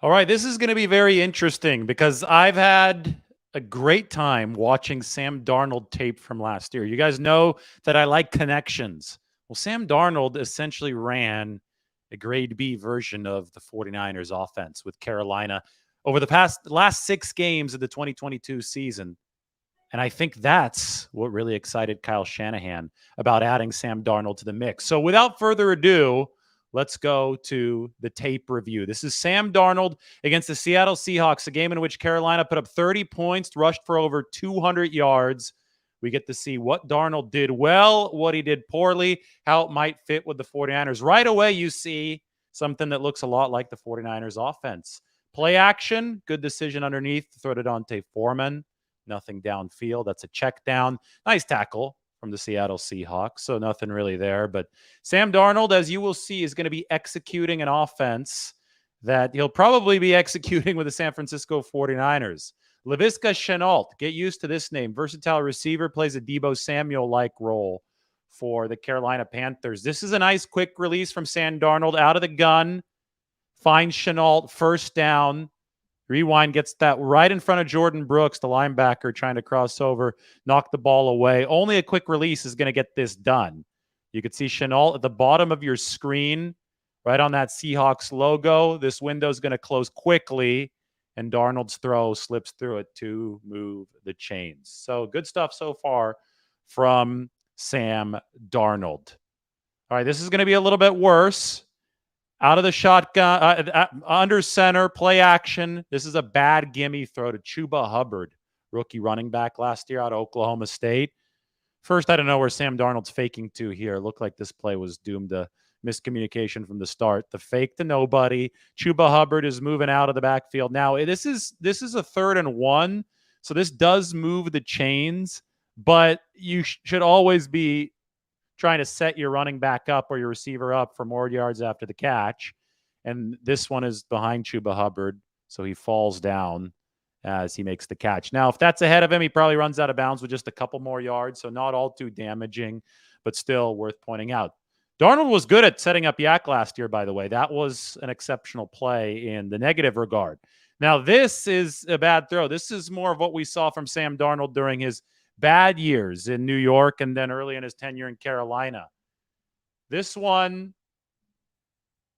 All right, this is going to be very interesting because I've had a great time watching Sam Darnold tape from last year. You guys know that I like connections. Well, Sam Darnold essentially ran a grade B version of the 49ers offense with Carolina over the last 6 games of the 2022 season. And I think that's what really excited Kyle Shanahan about adding Sam Darnold to the mix. So without further ado, let's go to the tape review. This is Sam Darnold against the Seattle Seahawks, a game in which Carolina put up 30 points, rushed for over 200 yards. We get to see what Darnold did well, what he did poorly, how it might fit with the 49ers. Right away, you see something that looks a lot like the 49ers offense. Play action, good decision underneath to throw to Dante Foreman. Nothing downfield. That's a check down. Nice tackle from the Seattle Seahawks. So nothing really there. But Sam Darnold, as you will see, is going to be executing an offense that he'll probably be executing with the San Francisco 49ers. Laviska Shenault, get used to this name. Versatile receiver, plays a Deebo Samuel-like role for the Carolina Panthers. This is a nice quick release from Sam Darnold out of the gun. Finds Shenault, first down. Rewind, gets that right in front of Jordan Brooks, the linebacker, trying to cross over, knock the ball away. Only a quick release is going to get this done. You can see Shenault at the bottom of your screen, right on that Seahawks logo. This window is going to close quickly, and Darnold's throw slips through it to move the chains. So good stuff so far from Sam Darnold. All right, this is going to be a little bit worse. Out of the shotgun, under center, play action. This is a bad gimme throw to Chuba Hubbard, rookie running back last year out of Oklahoma State. First, I don't know where Sam Darnold's faking to here. It looked like this play was doomed to miscommunication from the start. The fake to nobody. Chuba Hubbard is moving out of the backfield. Now, this is a 3rd and 1, so this does move the chains, but you should always be trying to set your running back up or your receiver up for more yards after the catch. And this one is behind Chuba Hubbard, so he falls down as he makes the catch. Now, if that's ahead of him, he probably runs out of bounds with just a couple more yards, so not all too damaging, but still worth pointing out. Darnold was good at setting up Yak last year, by the way. That was an exceptional play in the negative regard. Now, this is a bad throw. This is more of what we saw from Sam Darnold during his bad years in New York and then early in his tenure in Carolina. This one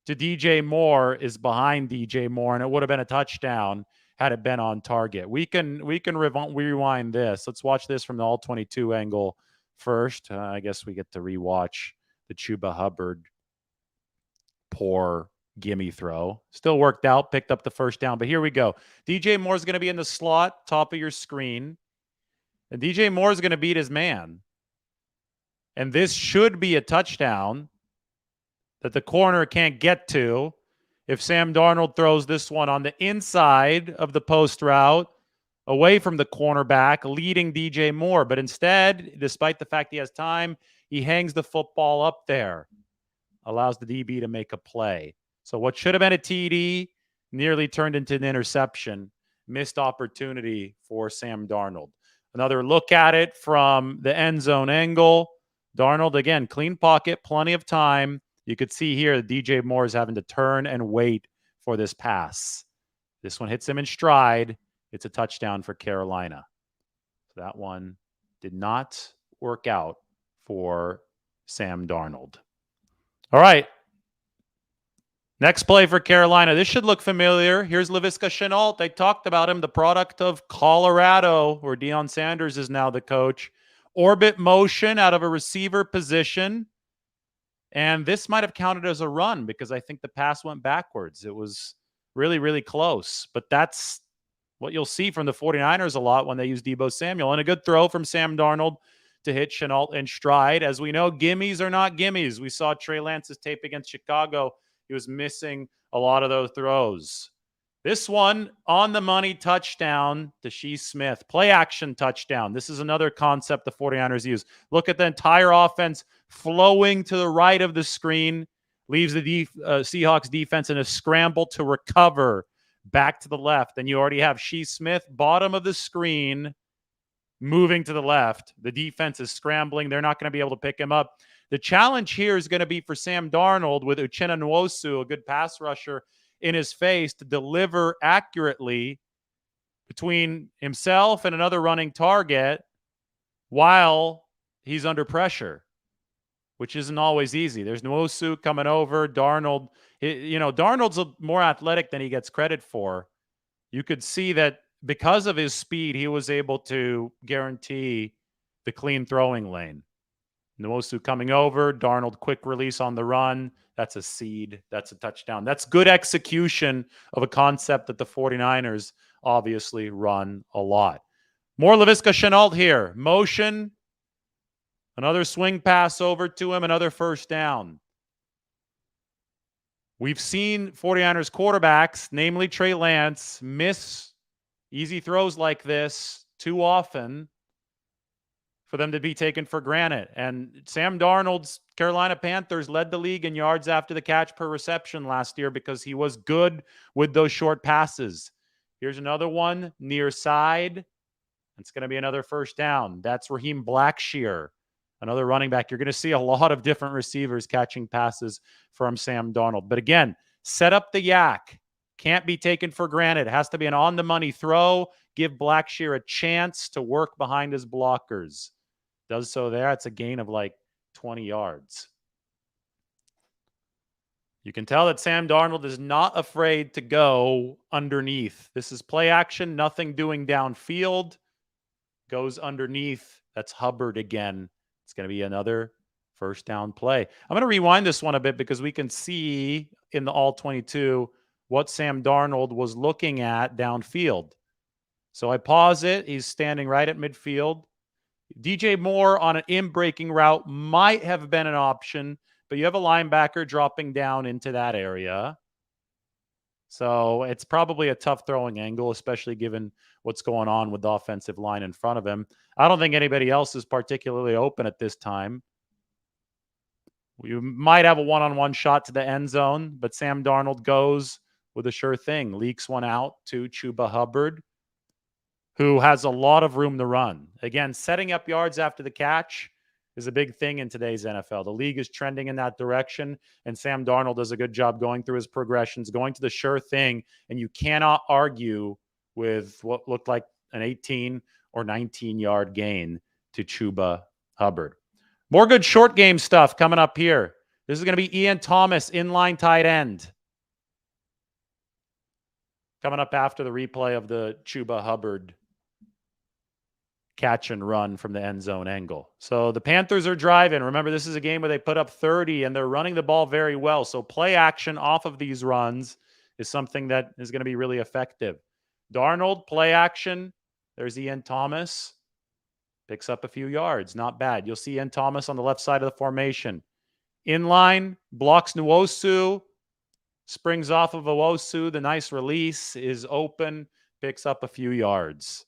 to DJ Moore is behind DJ Moore, and it would have been a touchdown had it been on target. We can rewind this. Let's watch this from the all-22 angle first. I guess we get to rewatch the Chuba Hubbard poor gimme throw. Still worked out, picked up the first down. But here we go. DJ Moore's going to be in the slot, top of your screen. And DJ Moore is going to beat his man. And this should be a touchdown that the corner can't get to if Sam Darnold throws this one on the inside of the post route, away from the cornerback, leading DJ Moore. But instead, despite the fact he has time, he hangs the football up there, allows the DB to make a play. So what should have been a TD nearly turned into an interception. Missed opportunity for Sam Darnold. Another look at it from the end zone angle. Darnold, again, clean pocket, plenty of time. You could see here DJ Moore is having to turn and wait for this pass. This one hits him in stride. It's a touchdown for Carolina. So that one did not work out for Sam Darnold. All right. Next play for Carolina. This should look familiar. Here's Laviska Shenault. They talked about him, the product of Colorado, where Deion Sanders is now the coach. Orbit motion out of a receiver position. And this might have counted as a run because I think the pass went backwards. It was really, really close. But that's what you'll see from the 49ers a lot when they use Deebo Samuel. And a good throw from Sam Darnold to hit Shenault in stride. As we know, gimmies are not gimmies. We saw Trey Lance's tape against Chicago. He was missing a lot of those throws. This one, on the money touchdown to Shea Smith. Play action touchdown. This is another concept the 49ers use. Look at the entire offense flowing to the right of the screen. Leaves the Seahawks defense in a scramble to recover back to the left. And you already have Shea Smith, bottom of the screen, moving to the left. The defense is scrambling. They're not going to be able to pick him up. The challenge here is going to be for Sam Darnold with Uchenna Nwosu, a good pass rusher, in his face to deliver accurately between himself and another running target while he's under pressure, which isn't always easy. There's Nwosu coming over. Darnold, Darnold's more athletic than he gets credit for. You could see that because of his speed, he was able to guarantee the clean throwing lane. Nwosu coming over. Darnold quick release on the run. That's a seed. That's a touchdown. That's good execution of a concept that the 49ers obviously run a lot. More Laviska Shenault here. Motion. Another swing pass over to him. Another first down. We've seen 49ers quarterbacks, namely Trey Lance, miss easy throws like this too often for them to be taken for granted. And Sam Darnold's Carolina Panthers led the league in yards after the catch per reception last year because he was good with those short passes. Here's another one near side. It's going to be another first down. That's Raheem Blackshear, another running back. You're going to see a lot of different receivers catching passes from Sam Darnold. But again, set up the yak. Can't be taken for granted. It has to be an on-the-money throw. Give Blackshear a chance to work behind his blockers. Does so there. It's a gain of like 20 yards. You can tell that Sam Darnold is not afraid to go underneath. This is play action, nothing doing downfield. Goes underneath. That's Hubbard again. It's going to be another first down play. I'm going to rewind this one a bit because we can see in the all 22 what Sam Darnold was looking at downfield. So I pause it. He's standing right at midfield. DJ Moore on an in-breaking route might have been an option, but you have a linebacker dropping down into that area. So it's probably a tough throwing angle, especially given what's going on with the offensive line in front of him. I don't think anybody else is particularly open at this time. You might have a one-on-one shot to the end zone, but Sam Darnold goes with a sure thing. Leaks one out to Chuba Hubbard, who has a lot of room to run. Again, setting up yards after the catch is a big thing in today's NFL. The league is trending in that direction, and Sam Darnold does a good job going through his progressions, going to the sure thing, and you cannot argue with what looked like an 18 or 19-yard gain to Chuba Hubbard. More good short game stuff coming up here. This is going to be Ian Thomas, inline tight end. Coming up after the replay of the Chuba Hubbard catch and run from the end zone angle. So the Panthers are driving. Remember, this is a game where they put up 30 and they're running the ball very well. So play action off of these runs is something that is going to be really effective. Darnold, play action. There's Ian Thomas. Picks up a few yards. Not bad. You'll see Ian Thomas on the left side of the formation. Inline, blocks Nwosu. Springs off of Nwosu. The nice release is open. Picks up a few yards.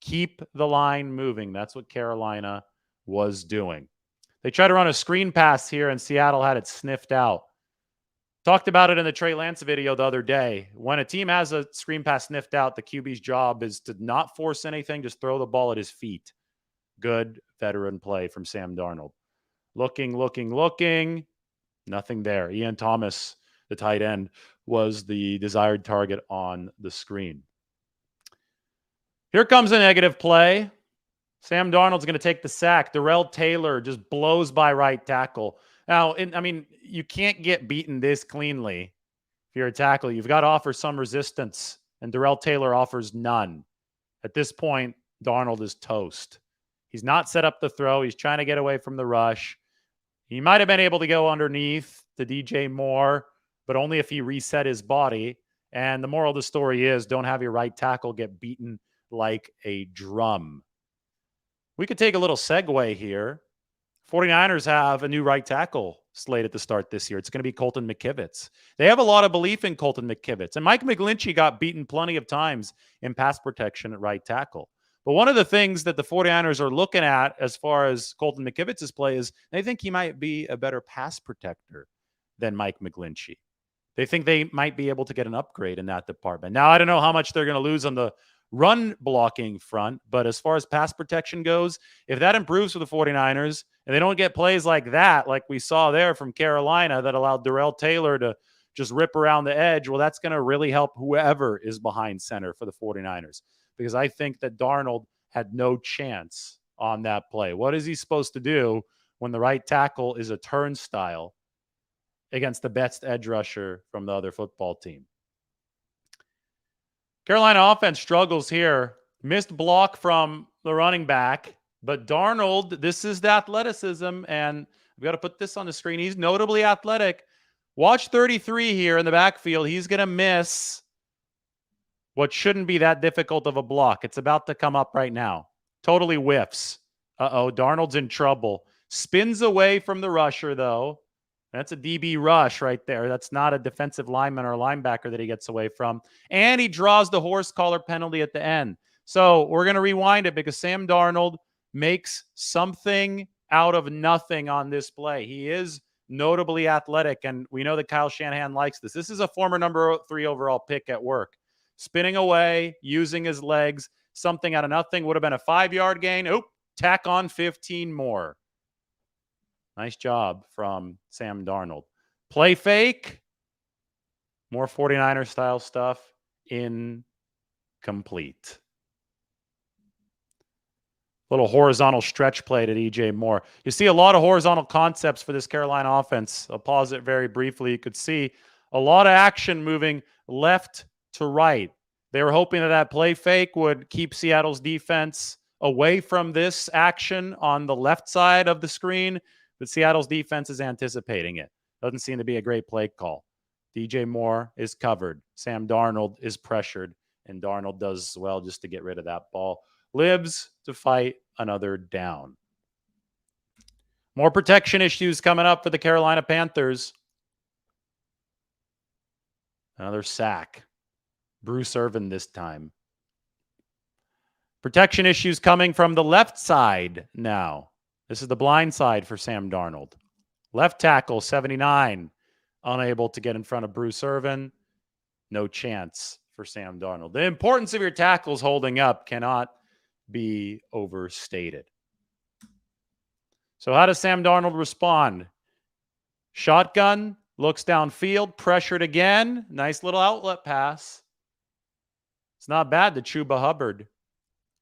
Keep the line moving. That's what Carolina was doing. They tried to run a screen pass here, and Seattle had it sniffed out. Talked about it in the Trey Lance video the other day. When a team has a screen pass sniffed out, the QB's job is to not force anything, just throw the ball at his feet. Good veteran play from Sam Darnold. Looking. Nothing there. Ian Thomas, the tight end, was the desired target on the screen. Here comes a negative play. Sam Darnold's going to take the sack. Darrell Taylor just blows by right tackle. Now, you can't get beaten this cleanly if you're a tackle. You've got to offer some resistance, and Darrell Taylor offers none. At this point, Darnold is toast. He's not set up the throw. He's trying to get away from the rush. He might have been able to go underneath to DJ Moore, but only if he reset his body. And the moral of the story is don't have your right tackle get beaten like a drum. We could take a little segue here. 49ers have a new right tackle slated to start this year. It's going to be Colton McKivitz. They have a lot of belief in Colton McKivitz. And Mike McGlinchey got beaten plenty of times in pass protection at right tackle. But one of the things that the 49ers are looking at as far as Colton McKivitz's play is they think he might be a better pass protector than Mike McGlinchey. They think they might be able to get an upgrade in that department. Now, I don't know how much they're going to lose on the run blocking front, but as far as pass protection goes, if that improves for the 49ers and they don't get plays like that, like we saw there from Carolina that allowed Darrell Taylor to just rip around the edge. Well, that's going to really help whoever is behind center for the 49ers, because I think that Darnold had no chance on that play. What is he supposed to do when the right tackle is a turnstile against the best edge rusher from the other football team? Carolina offense struggles here. Missed block from the running back, but Darnold, this is the athleticism, and I've got to put this on the screen. He's notably athletic. Watch 33 here in the backfield. He's going to miss what shouldn't be that difficult of a block. It's about to come up right now. Totally whiffs. Uh-oh, Darnold's in trouble. Spins away from the rusher, though. That's a DB rush right there. That's not a defensive lineman or linebacker that he gets away from. And he draws the horse collar penalty at the end. So we're going to rewind it because Sam Darnold makes something out of nothing on this play. He is notably athletic, and we know that Kyle Shanahan likes this. This is a former number 3 overall pick at work. Spinning away, using his legs, something out of nothing. Would have been a 5-yard gain. Oop, tack on 15 more. Nice job from Sam Darnold. Play fake. More 49er style stuff. Incomplete. Little horizontal stretch play to DJ Moore. You see a lot of horizontal concepts for this Carolina offense. I'll pause it very briefly. You could see a lot of action moving left to right. They were hoping that that play fake would keep Seattle's defense away from this action on the left side of the screen, but Seattle's defense is anticipating it. Doesn't seem to be a great play call. DJ Moore is covered. Sam Darnold is pressured, and Darnold does well just to get rid of that ball. Lives to fight another down. More protection issues coming up for the Carolina Panthers. Another sack. Bruce Irvin this time. Protection issues coming from the left side now. This is the blind side for Sam Darnold. Left tackle, 79. Unable to get in front of Bruce Irvin. No chance for Sam Darnold. The importance of your tackles holding up cannot be overstated. So how does Sam Darnold respond? Shotgun, looks downfield, pressured again. Nice little outlet pass. It's not bad to Chuba Hubbard.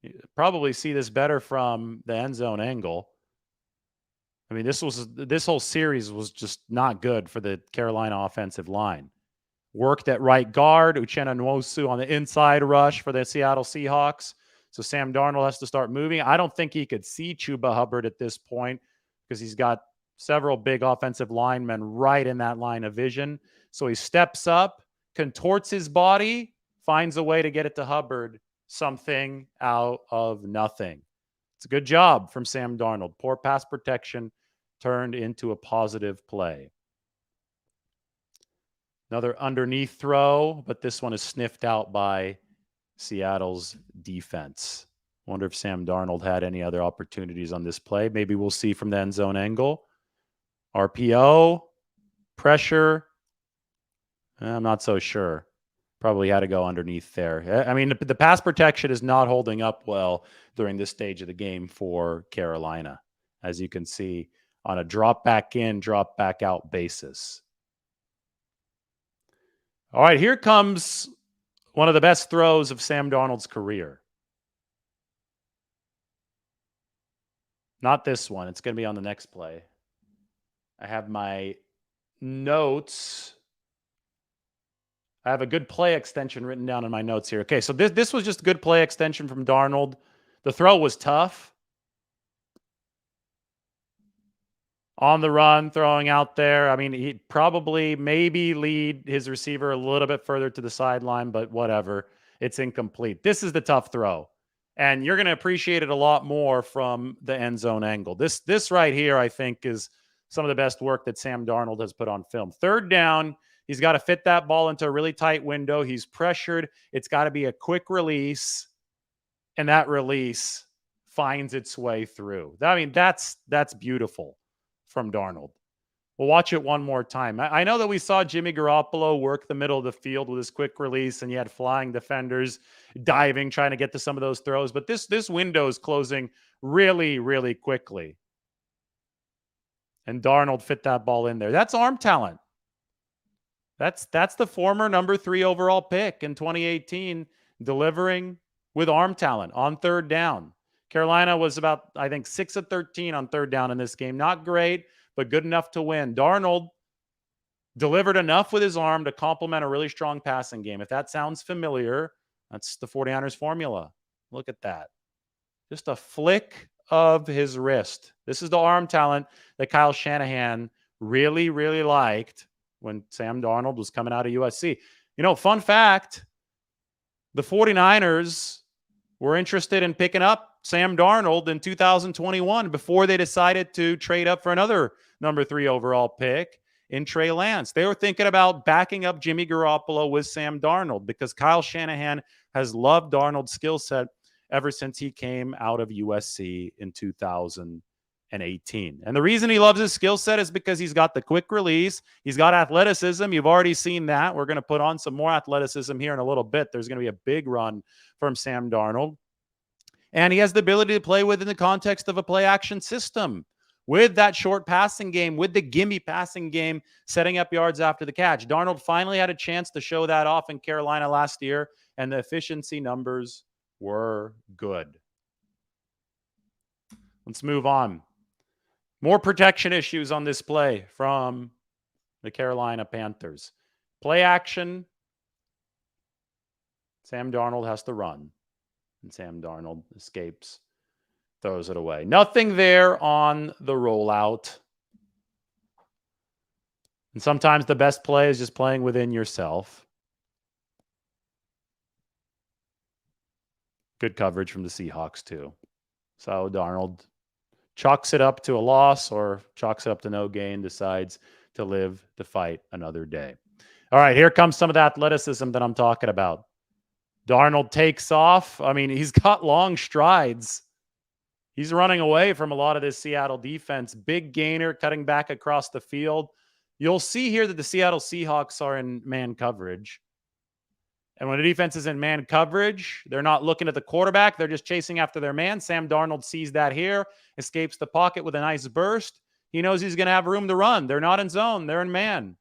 You probably see this better from the end zone angle. I mean, this whole series was just not good for the Carolina offensive line. Worked at right guard, Uchenna Nwosu on the inside rush for the Seattle Seahawks. So Sam Darnold has to start moving. I don't think he could see Chuba Hubbard at this point because he's got several big offensive linemen right in that line of vision. So he steps up, contorts his body, finds a way to get it to Hubbard. Something out of nothing. It's a good job from Sam Darnold. Poor pass protection turned into a positive play. Another underneath throw, but this one is sniffed out by Seattle's defense. Wonder if Sam Darnold had any other opportunities on this play. Maybe we'll see from the end zone angle. RPO, pressure. I'm not so sure. Probably had to go underneath there. I mean, the pass protection is not holding up well during this stage of the game for Carolina, as you can see on a drop back in, drop back out basis. All right, here comes one of the best throws of Sam Darnold's career. Not this one. It's going to be on the next play. I have my notes. I have a good play extension written down in my notes here. Okay, so this was just good play extension from Darnold. The throw was tough. On the run, throwing out there. I mean, he'd probably maybe lead his receiver a little bit further to the sideline, but whatever. It's incomplete. This is the tough throw. And you're going to appreciate it a lot more from the end zone angle. This right here, I think, is some of the best work that Sam Darnold has put on film. Third down, he's got to fit that ball into a really tight window. He's pressured. It's got to be a quick release, and that release finds its way through. I mean, that's beautiful from Darnold. We'll watch it one more time. I know that we saw Jimmy Garoppolo work the middle of the field with his quick release, and he had flying defenders diving, trying to get to some of those throws. But this window is closing really, really quickly. And Darnold fit that ball in there. That's arm talent. That's the former number 3 overall pick in 2018, delivering with arm talent on third down. Carolina was about, I think, 6 of 13 on third down in this game. Not great, but good enough to win. Darnold delivered enough with his arm to complement a really strong passing game. If that sounds familiar, that's the 49ers formula. Look at that. Just a flick of his wrist. This is the arm talent that Kyle Shanahan really, really liked when Sam Darnold was coming out of USC. You know, fun fact, the 49ers were interested in picking up Sam Darnold in 2021 before they decided to trade up for another number 3 overall pick in Trey Lance. They were thinking about backing up Jimmy Garoppolo with Sam Darnold because Kyle Shanahan has loved Darnold's skill set ever since he came out of USC in 2018. And the reason he loves his skill set is because he's got the quick release. He's got athleticism. You've already seen that. We're going to put on some more athleticism here in a little bit. There's going to be a big run from Sam Darnold. And he has the ability to play within the context of a play action system with that short passing game, with the gimme passing game, setting up yards after the catch. Darnold finally had a chance to show that off in Carolina last year, and the efficiency numbers were good. Let's move on. More protection issues on this play from the Carolina Panthers. Play action. Sam Darnold has to run. And Sam Darnold escapes, throws it away. Nothing there on the rollout. And sometimes the best play is just playing within yourself. Good coverage from the Seahawks, too. So Darnold chalks it up to a loss or chalks it up to no gain, decides to live to fight another day. All right, here comes some of the athleticism that I'm talking about. Darnold takes off. I mean, he's got long strides. He's running away from a lot of this Seattle defense. Big gainer cutting back across the field. You'll see here that the Seattle Seahawks are in man coverage. And when the defense is in man coverage, they're not looking at the quarterback. They're just chasing after their man. Sam Darnold sees that here, escapes the pocket with a nice burst. He knows he's going to have room to run. They're not in zone. They're in man.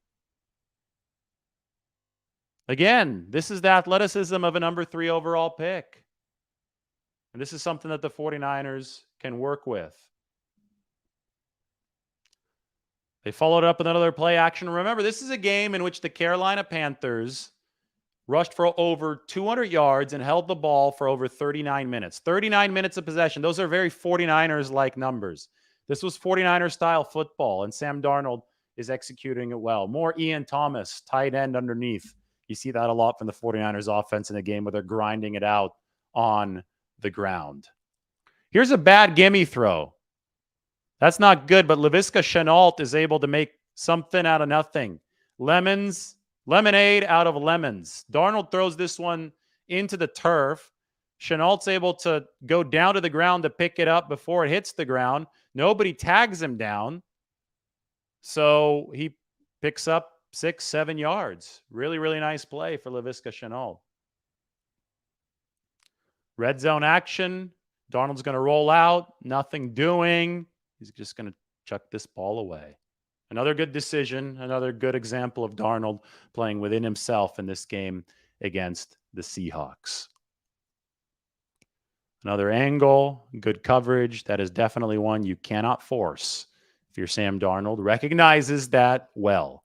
Again, this is the athleticism of a number 3 overall pick. And this is something that the 49ers can work with. They followed up with another play action. Remember, this is a game in which the Carolina Panthers rushed for over 200 yards and held the ball for over 39 minutes. 39 minutes of possession. Those are very 49ers-like numbers. This was 49er-style football, and Sam Darnold is executing it well. More Ian Thomas, tight end underneath. You see that a lot from the 49ers offense in a game where they're grinding it out on the ground. Here's a bad gimme throw. That's not good, but Laviska Shenault is able to make something out of nothing. Lemonade out of lemons. Darnold throws this one into the turf. Chenault's able to go down to the ground to pick it up before it hits the ground. Nobody tags him down. So he picks up 6-7 yards. Really, really nice play for Laviska Shenault. Red zone action. Darnold's going to roll out. Nothing doing. He's just going to chuck this ball away. Another good decision. Another good example of Darnold playing within himself in this game against the Seahawks. Another angle. Good coverage. That is definitely one you cannot force if you're Sam Darnold. Recognizes that well.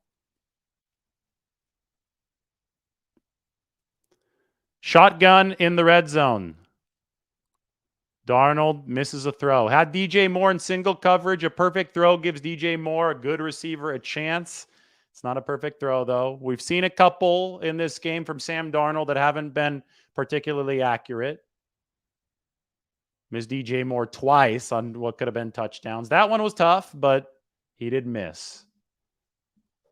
Shotgun in the red zone. Darnold misses a throw. Had DJ Moore in single coverage. A perfect throw gives DJ Moore, a good receiver, a chance. It's not a perfect throw, though. We've seen a couple in this game from Sam Darnold that haven't been particularly accurate. Missed DJ Moore twice on what could have been touchdowns. That one was tough, but he did miss.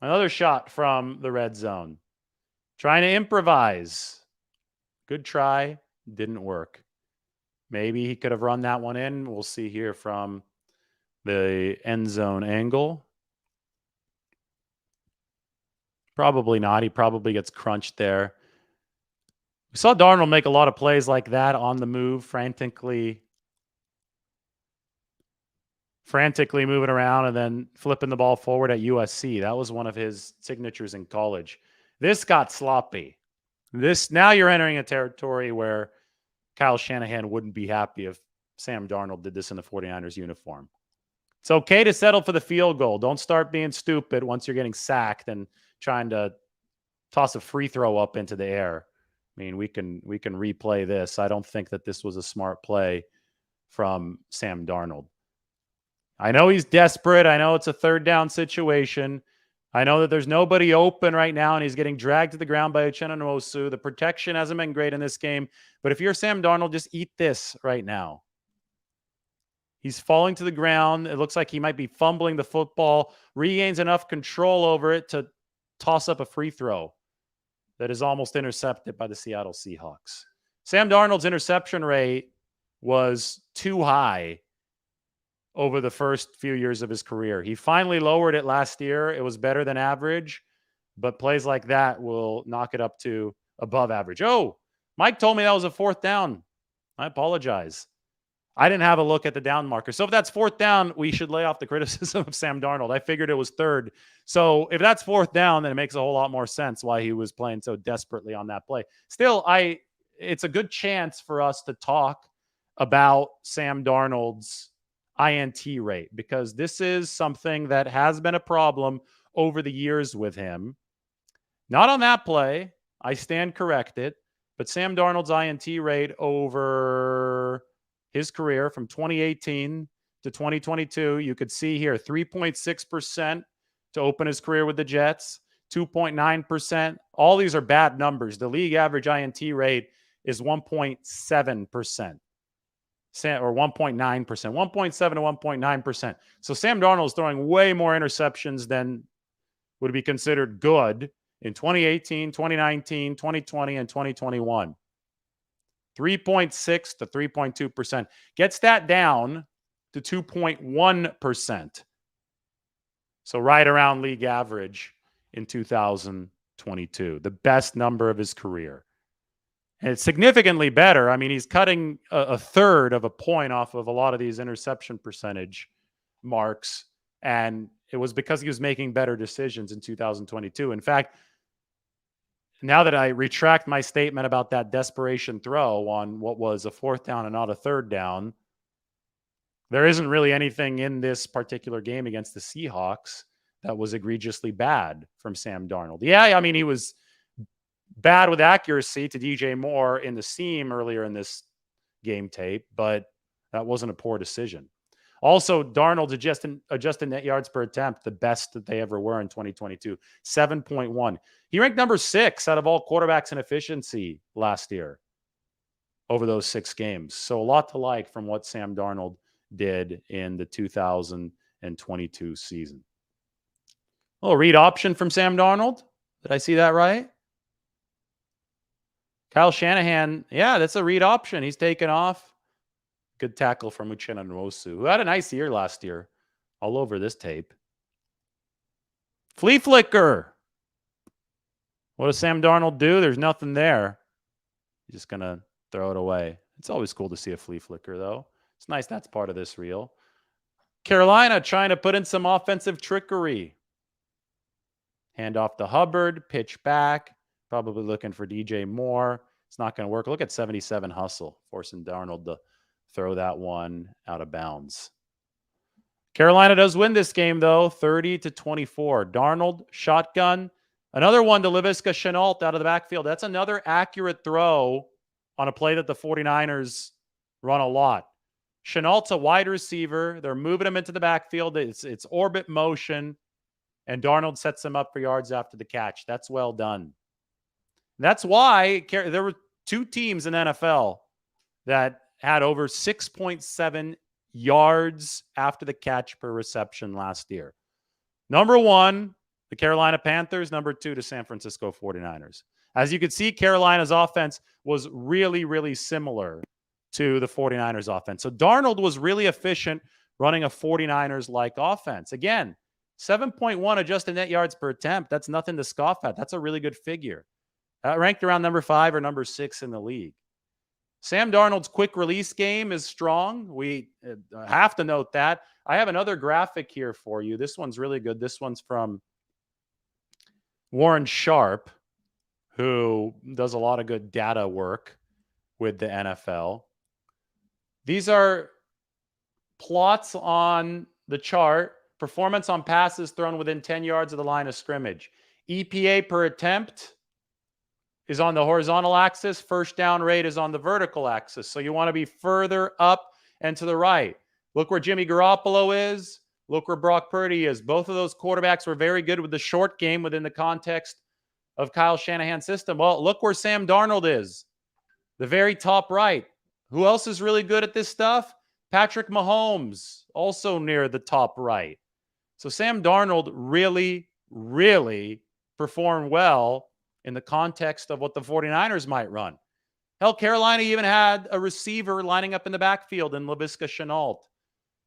Another shot from the red zone. Trying to improvise. Good try. Didn't work. Maybe he could have run that one in. We'll see here from the end zone angle. Probably not. He probably gets crunched there. We saw Darnold make a lot of plays like that on the move, frantically moving around and then flipping the ball forward at USC. That was one of his signatures in college. This got sloppy. Now you're entering a territory where Kyle Shanahan wouldn't be happy if Sam Darnold did this in the 49ers uniform. It's okay to settle for the field goal. Don't start being stupid once you're getting sacked and trying to toss a free throw up into the air. I mean, we can replay this. I don't think that this was a smart play from Sam Darnold. I know he's desperate. I know it's a third down situation. I know that there's nobody open right now, and he's getting dragged to the ground by Uchenna Nwosu. The protection hasn't been great in this game. But if you're Sam Darnold, just eat this right now. He's falling to the ground. It looks like he might be fumbling the football, regains enough control over it to toss up a free throw that is almost intercepted by the Seattle Seahawks. Sam Darnold's interception rate was too high over the first few years of his career. He finally lowered it last year. It was better than average, but plays like that will knock it up to above average. Oh, Mike told me that was a fourth down. I apologize. I didn't have a look at the down marker. So if that's fourth down, we should lay off the criticism of Sam Darnold. I figured it was third. So if that's fourth down, then it makes a whole lot more sense why he was playing so desperately on that play. Still, it's a good chance for us to talk about Sam Darnold's INT rate, because this is something that has been a problem over the years with him. Not on that play. I stand corrected. But Sam Darnold's INT rate over his career from 2018 to 2022, you could see here 3.6% to open his career with the Jets, 2.9%. All these are bad numbers. The league average INT rate is 1.7%. Or 1.9%, 1.7 to 1.9%. So Sam Darnold is throwing way more interceptions than would be considered good in 2018, 2019, 2020, and 2021. 3.6 to 3.2%. Gets that down to 2.1%. So right around league average in 2022. The best number of his career. And it's significantly better. I mean, he's cutting a third of a point off of a lot of these interception percentage marks. And it was because he was making better decisions in 2022. In fact, now that I retract my statement about that desperation throw on what was a fourth down and not a third down, there isn't really anything in this particular game against the Seahawks that was egregiously bad from Sam Darnold. Yeah, I mean, he was bad with accuracy to DJ Moore in the seam earlier in this game tape, but that wasn't a poor decision. Also, Darnold's adjusted net yards per attempt, the best that they ever were in 2022, 7.1. He ranked number 6 out of all quarterbacks in efficiency last year over those 6 games. So a lot to like from what Sam Darnold did in the 2022 season. A little read option from Sam Darnold. Did I see that right? Kyle Shanahan, yeah, that's a read option. He's taken off. Good tackle from Uchenna Nwosu, who had a nice year last year. All over this tape. Flea flicker. What does Sam Darnold do? There's nothing there. He's just going to throw it away. It's always cool to see a flea flicker, though. It's nice that's part of this reel. Carolina trying to put in some offensive trickery. Hand off to Hubbard, pitch back. Probably looking for DJ Moore. It's not going to work. Look at 77 hustle, forcing Darnold to throw that one out of bounds. Carolina does win this game, though, 30-24. Darnold, shotgun. Another one to Laviska Shenault out of the backfield. That's another accurate throw on a play that the 49ers run a lot. Chenault's a wide receiver. They're moving him into the backfield. It's orbit motion, and Darnold sets him up for yards after the catch. That's well done. That's why there were 2 teams in NFL that had over 6.7 yards after the catch per reception last year. Number 1, the Carolina Panthers. Number 2, the San Francisco 49ers. As you could see, Carolina's offense was really, really similar to the 49ers offense. So Darnold was really efficient running a 49ers-like offense. Again, 7.1 adjusted net yards per attempt. That's nothing to scoff at. That's a really good figure. Ranked around number 5 or number 6 in the league. Sam Darnold's quick release game is strong. We have to note that. I have another graphic here for you. This one's really good. This one's from Warren Sharp. who does a lot of good data work with the NFL. These are plots on the chart. Performance on passes thrown within 10 yards of the line of scrimmage. EPA per attempt is on the horizontal axis. First down rate is on the vertical axis. So you want to be further up and to the right. Look where Jimmy Garoppolo is. Look where Brock Purdy is. Both of those quarterbacks were very good with the short game within the context of Kyle Shanahan's system. Well, look where Sam Darnold is. The very top right. Who else is really good at this stuff? Patrick Mahomes, also near the top right. So Sam Darnold really, really performed well in the context of what the 49ers might run. Hell, Carolina even had a receiver lining up in the backfield in Laviska Shenault.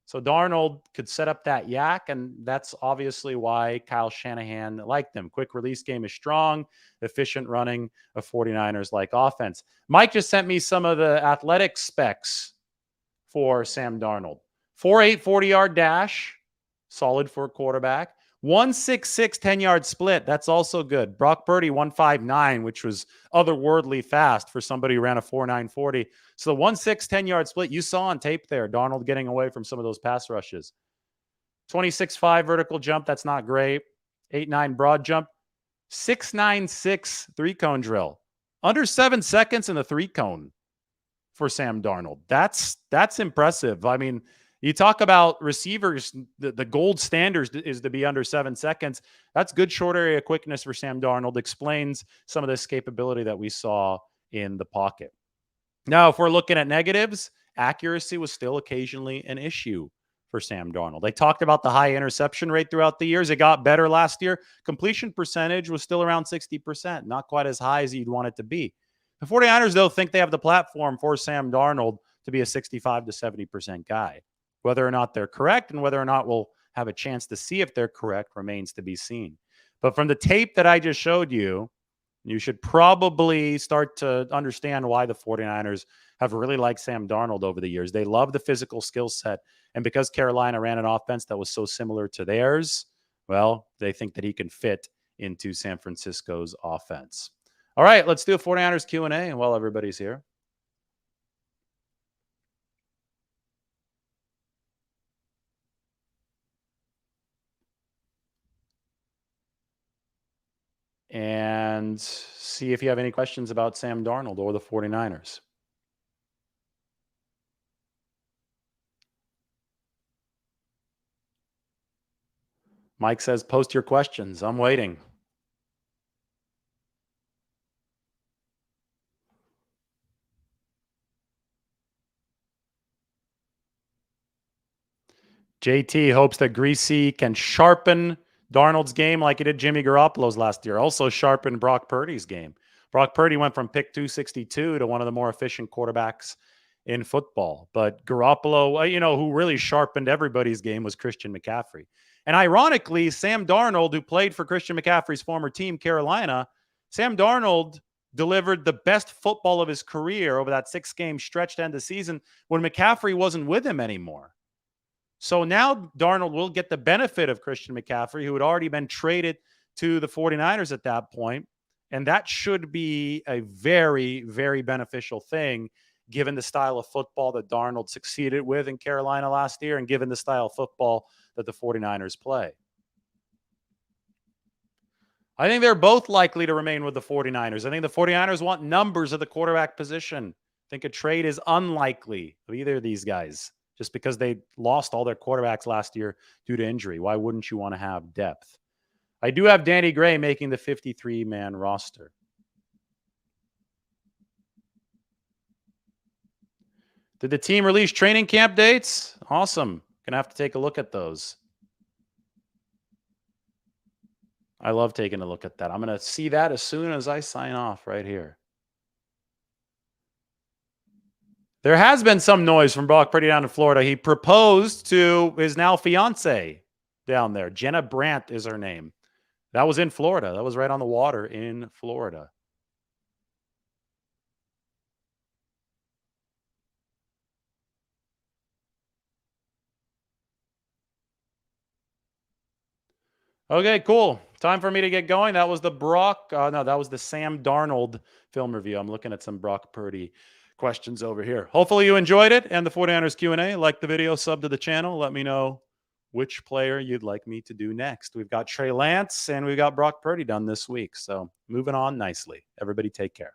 So Darnold could set up that yak, and that's obviously why Kyle Shanahan liked him. Quick release game is strong, efficient running, a 49ers-like offense. Mike just sent me some of the athletic specs for Sam Darnold. 4.8 40-yard dash, solid for a quarterback. 1.66 10-yard split, that's also good. Brock Purdy 1.59, which was otherworldly fast for somebody who ran a 4.9 40. So the 1.6 10-yard split you saw on tape there, Darnold getting away from some of those pass rushes. 26.5 vertical jump, that's not great. 8.9 broad jump. 6.96 three-cone drill. Under 7 seconds in the three-cone for Sam Darnold. That's impressive. I mean, you talk about receivers, the gold standard is to be under 7 seconds. That's good short area quickness for Sam Darnold. Explains some of this capability that we saw in the pocket. Now, if we're looking at negatives, accuracy was still occasionally an issue for Sam Darnold. They talked about the high interception rate throughout the years. It got better last year. Completion percentage was still around 60%, not quite as high as you'd want it to be. The 49ers, though, think they have the platform for Sam Darnold to be a 65 to 70% guy. Whether or not they're correct and whether or not we'll have a chance to see if they're correct remains to be seen. But from the tape that I just showed you, you should probably start to understand why the 49ers have really liked Sam Darnold over the years. They love the physical skill set. And because Carolina ran an offense that was so similar to theirs, well, they think that he can fit into San Francisco's offense. All right, let's do a 49ers Q&A while everybody's here. And see if you have any questions about Sam Darnold or the 49ers. Mike says, post your questions. I'm waiting. JT hopes that Greasy can sharpen Darnold's game like he did Jimmy Garoppolo's last year. Also sharpen Brock Purdy's game. Brock Purdy went from pick 262 to one of the more efficient quarterbacks in football. But Garoppolo, who really sharpened everybody's game was Christian McCaffrey. And ironically, Sam Darnold, who played for Christian McCaffrey's former team, Carolina, Sam Darnold delivered the best football of his career over that 6-game stretch to end the season when McCaffrey wasn't with him anymore. So now Darnold will get the benefit of Christian McCaffrey, who had already been traded to the 49ers at that point. And that should be a very, very beneficial thing, given the style of football that Darnold succeeded with in Carolina last year and given the style of football that the 49ers play. I think they're both likely to remain with the 49ers. I think the 49ers want numbers of the quarterback position. I think a trade is unlikely of either of these guys, just because they lost all their quarterbacks last year due to injury. Why wouldn't you want to have depth? I do have Danny Gray making the 53-man roster. Did the team release training camp dates? Awesome. Gonna have to take a look at those. I love taking a look at that. I'm going to see that as soon as I sign off right here. There has been some noise from Brock Purdy down in Florida. He proposed to his now fiance down there. Jenna Brandt is her name. That was in Florida. That was right on the water in Florida. Okay, cool. Time for me to get going. That was the no, that was the Sam Darnold film review. I'm looking at some Brock Purdy questions over here. Hopefully you enjoyed it and the 49ers Q&A. Like the video, sub to the channel. Let me know which player you'd like me to do next. We've got Trey Lance and we've got Brock Purdy done this week. So moving on nicely. Everybody take care.